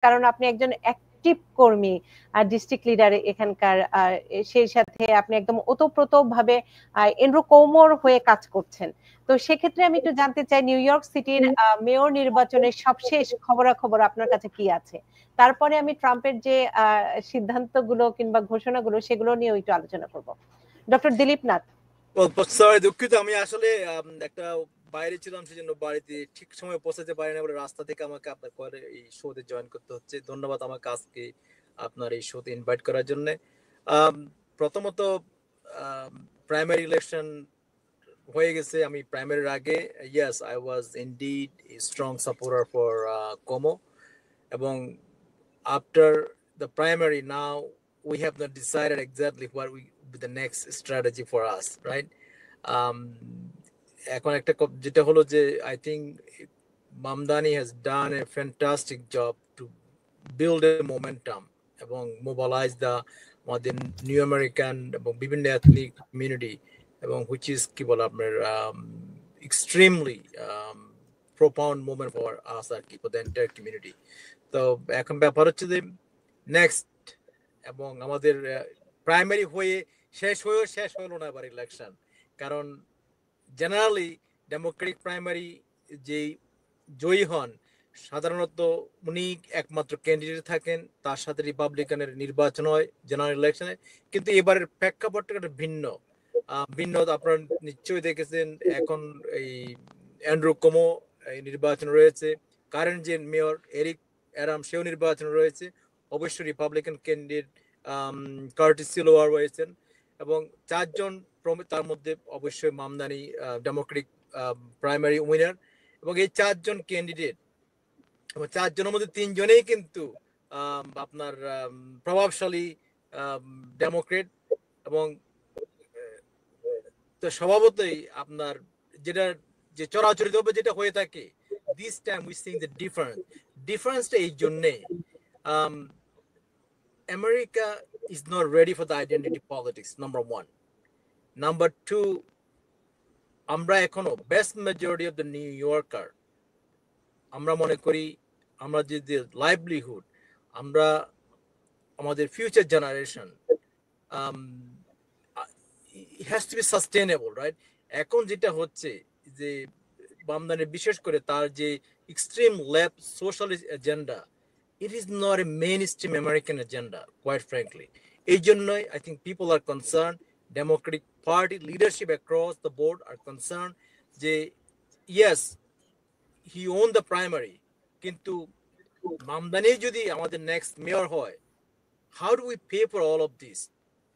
কারণ আপনি একজন অ্যাক্টিভ কর্মী, ডিস্ট্রিক্ট লিডার এখানকার, সেই সাথে আপনি একদম ওতপ্রোত ভাবে এন্ড্রু কুমোর হয়ে কাজ করছেন। তো সেক্ষেত্রে আমি একটু জানতে চাই, নিউ ইয়র্ক সিটির মেয়র নির্বাচনের সবশেষ খবরাখবর আপনার কাছে কি আছে? তারপরে আমি ট্রাম্পের যে সিদ্ধান্তগুলো কিংবা ঘোষণাগুলো সেগুলো নিয়ে একটু আলোচনা করব। ডক্টর দিলীপ নাথ। সরি, দুঃখিত, আমি আসলে একটা বাইরে ছিলাম, সেজন্য বাড়িতে ঠিক সময় পৌঁছাতে পারি না বলে রাস্তা থেকে আমাকে আপনার এই শোতে জয়েন করতে হচ্ছে। ধন্যবাদ আমাকে আজকে আপনার এই শোতে ইনভাইট করার জন্য। প্রথমত প্রাইমারি ইলেকশন হয়ে গেছে। আমি প্রাইমারির আগে yes I was indeed a strong supporter for Como, এবং after the primary now we have not decided exactly what will be the next strategy for us, right? এখন একটা যেটা হলো যে I think Mamdani has done a fantastic job to build a momentum এবং mobilize the আমাদের new American এবং বিভিন্ন ethnic community, এবং which is কি বলে আপনার extremely profound moment for us আর কি, for the entire community. তো এখন ব্যাপার হচ্ছে যে নেক্সট, এবং আমাদের প্রাইমারি হয়ে শেষ হলো না এবার ইলেকশন, কারণ জেনারেলি ডেমোক্রেটিক প্রাইমারি যে জয়ী হন সাধারণত উনি একমাত্র ক্যান্ডিডেট থাকেন, তার সাথে রিপাবলিকানের নির্বাচন হয় জেনারেল ইলেকশনে। কিন্তু এবারের প্রেক্ষাপটটা একটা ভিন্ন। আপনারা নিশ্চয়ই দেখেছেন, এখন এই অ্যান্ড্রু কুমো নির্বাচন রয়েছে, কারেন্ট যে মেয়র এরিক অ্যাডামস সেও নির্বাচন রয়েছে, অবশ্যই রিপাবলিকান ক্যান্ডিডেট কার্টিস সিলোয়ার রয়েছেন, এবং চারজন, তার মধ্যে অবশ্যই মামদানি ডেমোক্রেটিক প্রাইমারি উইনার। এবং এই চারজন ক্যান্ডিডেট, এবং চারজনের মধ্যে তিনজনেই কিন্তু আপনার প্রভাবশালী ডেমোক্রেট, এবং তো স্বভাবতই আপনার যেটা যে চরাচরিতভাবে যেটা হয়ে থাকে, this time we seeing the difference এই জন্যে America is not ready for the identity politics, number one. Number two, আমরা এখনো best majority of the new yorker, আমরা মনে করি আমরা যে লাইভলিহুড, আমরা আমাদের future generation it has to be sustainable, right? এখন যেটা হচ্ছে যে বামদানি বিশেষ করে তার যে extreme left socialist agenda, it is not a mainstream American agenda, quite frankly. এই জন্যই I think people are concerned, Democratic Party leadership across the board are concerned যে yes he won the primary, কিন্তু মামদানি যদি আমাদের next mayor হয়, how do we pay for all of this,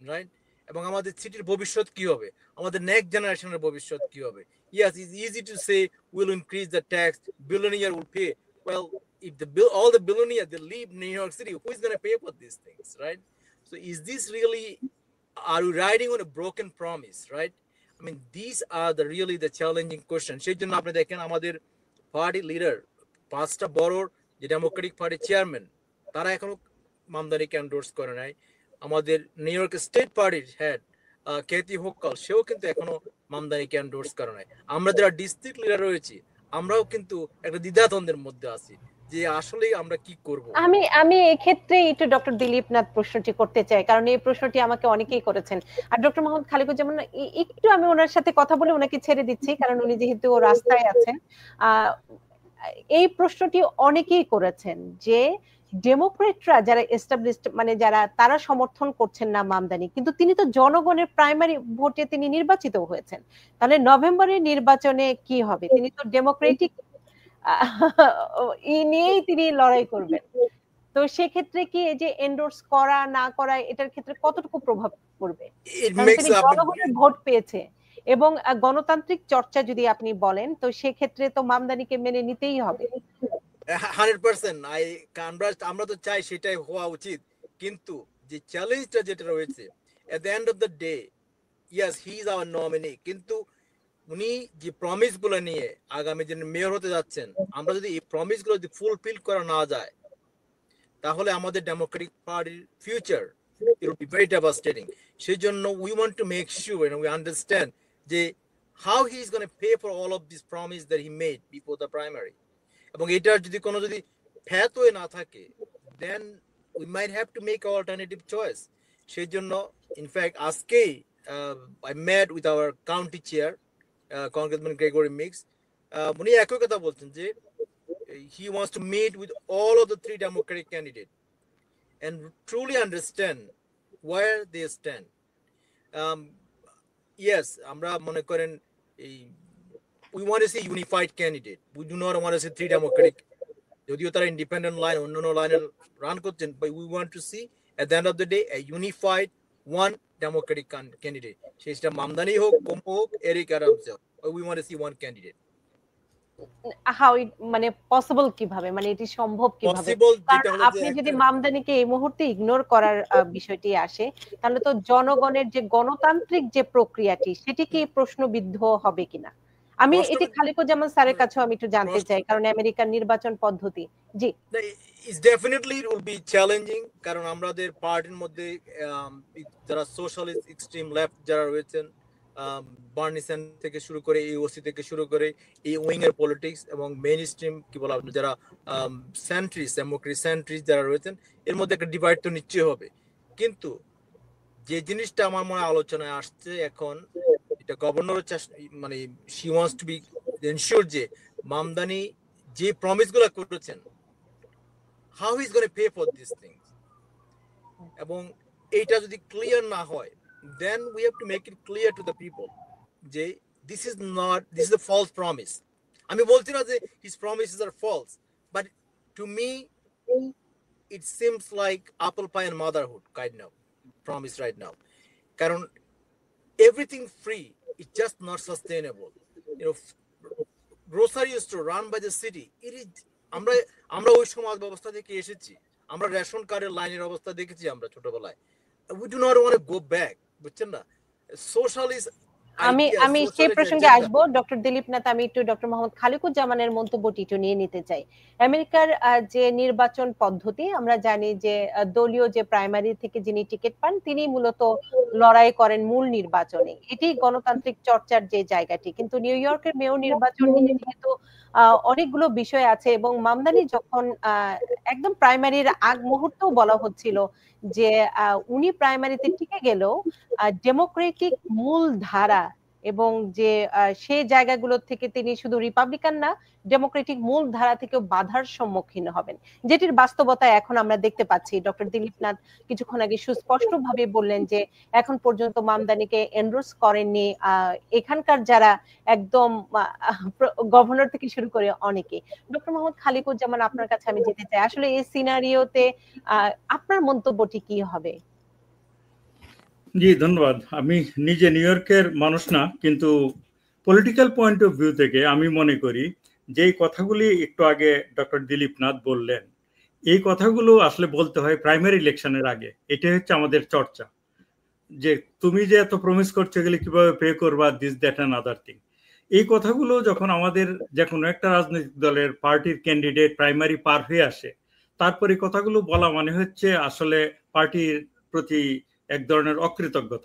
right? এবং আমাদের সিটির ভবিষ্যৎ কি হবে, আমাদের নেক্সট জেনারেশনের ভবিষ্যৎ কি হবে? Yes, it's easy to say we'll increase the tax, billionaire will pay. Well, if all the billionaires they leave New York City, who is going to pay for these things, right? So is this really, are we riding on a broken promise, right? I mean, these are really the challenging questions. সেই জন্য আপনি দেখেন আমাদের party leader, পাঁচটা বড় যে Democratic party chairman, তারা এখনো মামদানিকে এন্ডোর্স করে নাই। আমাদের নিউ ইয়র্ক স্টেট পার্টির হেড কেতি হোকাল, সেও কিন্তু এখনো মামদানিকে এন্ডোর্স করে নাই। আমরা যারা ডিস্ট্রিক্ট লিডার রয়েছি, আমরাও কিন্তু একটা দ্বিধাদ্বন্দ্বের মধ্যে আছি যে আসলে আমরা কি করব। আমি এই ক্ষেত্রে একটু ডক্টর দিলীপ নাথ প্রশ্নটি করতে চাই, কারণ এই প্রশ্নটি আমাকে অনেকেই করেছেন। আর ডক্টর মোহাম্মদ খালিকুজ্জামান, একটু আমি ওনার সাথে কথা বলে ওনাকে ছেড়ে দিচ্ছি, কারণ উনি যেহেতু রাস্তায় আছেন। এই প্রশ্নটি অনেকেই করেছেন যে ডেমোক্রেটরা যারা এস্টাবলিশড, মানে যারা, তারা সমর্থন করছেন না মামদানি, কিন্তু তিনি তো জনগণের প্রাইমারি ভোটে তিনি নির্বাচিত হয়েছেন, তাহলে নভেম্বরের নির্বাচনে কি হবে? তিনি তো ডেমোক্রেটিক নিয়েই তিনি লড়াই করবেন। তো সেক্ষেত্রে কি এই যে এন্ডোর্স করা না করা, এটার ক্ষেত্রে কতটুকু প্রভাব পড়বে? তিনি জনগণের ভোট পেয়েছে, এবং গণতান্ত্রিক চর্চা যদি আপনি বলেন, তো সেক্ষেত্রে তো মামদানিকে মেনে নিতেই হবে। 100% আমরা তো চাই সেটাই হওয়া উচিত, কিন্তু যে চ্যালেঞ্জটা যেটা রয়েছে, at the end of the day, yes, he is our nominee, কিন্তু উনি যে প্রমিস গুলো নিয়ে আগামী দিনে মেয়র হতে যাচ্ছেন, আমরা যদি এই প্রমিস গুলো যদি ফুলফিল করা না যায়, তাহলে আমাদের ডেমোক্রেটিক পার্টির future it will be very devastating. সেই জন্য we want to make sure and we understand যে how he is going to pay for all of this promise that he made before the primary. এবং এটার যদি কোনো ফ্যাত হয়ে না থাকে, then we might have to make an alternative choice. সেই জন্য in fact আজকেই I met with our county chair Congressman Gregory Meeks. উনি একই কথা বলছেন যে he wants to meet with all of the three Democratic candidates and truly understand where they stand. Yes, আমরা মনে করেন we want to see unified candidate. We do not want to see three Democratic. যদিও তারা independent line অন্যান্য লাইনে run করছেন, but we want to see at the end of the day a unified one Democratic candidate. সেটা মামদানি হোক, Como হোক, Eric Adams হোক. We want to see one candidate. How it মানে পসিবল কিভাবে, মানে এটি সম্ভব কিভাবে? কারণ আপনি যদি মামদানিকে এই মুহূর্তে ইগনোর করার বিষয়টি আসে, তাহলে তো জনগণের যে গণতান্ত্রিক যে প্রক্রিয়াটি সেটি কি প্রশ্নবিদ্ধ হবে কিনা? আমি এটি খালিকুজ্জামান স্যারের কাছেও আমি একটু জানতে চাই, কারণ আমেরিকার নির্বাচন পদ্ধতি। জি, it's definitely it will be challenging, কারণ আমাদের পার্টির মধ্যে যারা সোশ্যালিস্ট এক্সট্রিম লেফট যারা রয়েছেন, বার্নি স্যান্ডার্স থেকে শুরু করে ইউওসি থেকে শুরু করে এই উইং এর পলিটিক্স এবং মেইন স্ট্রিম কি বলা যারা সেন্ট্রিস্ট ডেমোক্রেসি সেন্ট্রিস্ট যারা রয়েছেন, এর মধ্যে একটা ডিভাইড তো নিশ্চয়ই হবে। কিন্তু যে জিনিসটা আমার মনে আলোচনায় আসছে এখন, এটা গভর্নর মানে she wants to B ensure যে মামদানি যে প্রমিস গুলো করেছেন, how is gonna pay for this things, এবং এইটা যদি ক্লিয়ার না হয়, then we have to make it clear to the people যে this is a false promise. আমি বলছি না যে his promises are false, but to me it seems like apple pie and motherhood kind of promise right now. কারণ everything free is just not sustainable. You know, grocery store run by the city, it is আমরা ওই সমাজ ব্যবস্থা থেকে এসেছি, আমরা ration কার্ডের লাইনের অবস্থা দেখেছি আমরা ছোটবেলায়। We do not want to go back, বুঝছেন না? সোশ্যালিস্ট আমি সেই প্রসঙ্গে আসবো ডক্টর দিলীপ নাথ। আমি একটু ডক্টর মোহাম্মদ খালিকুজ্জামানের মন্তব্যটি একটু নিয়ে নিতে চাই। আমেরিকার যে নির্বাচন পদ্ধতি, আমরা জানি যে দলীয় যে প্রাইমারি থেকে যিনি টিকিট পান তিনি মূলত লড়াই করেন মূল নির্বাচনে, এটি গণতান্ত্রিক চর্চার যে জায়গাটি। কিন্তু নিউ ইয়র্কের মেয়র নির্বাচন নিয়ে যেহেতু অনেকগুলো বিষয় আছে, এবং মামদানি যখন একদম প্রাইমারির আগ মুহূর্তেও বলা হচ্ছিল যে উনি প্রাইমারিতে টিকে গেলেও ডেমোক্রেটিক মূল ধারা এবং যে সেই জায়গাগুলো থেকে তিনি শুধু রিপাবলিকান না, ডেমোক্রেটিক মূল ধারা থেকেও বাধার সম্মুখীন হবেন, যেটির বাস্তবতা এখন আমরা দেখতে পাচ্ছি। ডক্টর দিলীপ নাথ কিছুক্ষণ আগে সুস্পষ্টভাবে বললেন যে এখন পর্যন্ত মামদানিকে এন্ডোর্স করেননি এখানকার যারা একদম গভর্নর থেকে শুরু করে অনেকে। ডক্টর মোহাম্মদ খালিকুজ্জামান, আপনার কাছে আমি যেতে চাই, আসলে এই সিনারিওতে আপনার মন্তব্যটি কি হবে? জি, ধন্যবাদ। আমি নিজে নিউ ইয়র্কের মানুষ না, কিন্তু পলিটিক্যাল পয়েন্ট অফ ভিউ থেকে আমি মনে করি যে কথাগুলি একটু আগে ডক্টর দিলীপ নাথ বললেন, এই কথাগুলো আসলে বলতে হয় প্রাইমারি ইলেকশনের আগে। এটা হচ্ছে আমাদের চর্চা, যে তুমি যে এত প্রমিস করছো এগুলি কিভাবে পে করবা, this that and other thing. এই কথাগুলো যখন আমাদের যে কোনো একটা রাজনৈতিক দলের পার্টির ক্যান্ডিডেট প্রাইমারি পার হয়ে আসে, তারপরে কথাগুলো বলা মানে হচ্ছে আসলে পার্টির প্রতি এক ধরনের অকৃতজ্ঞতা।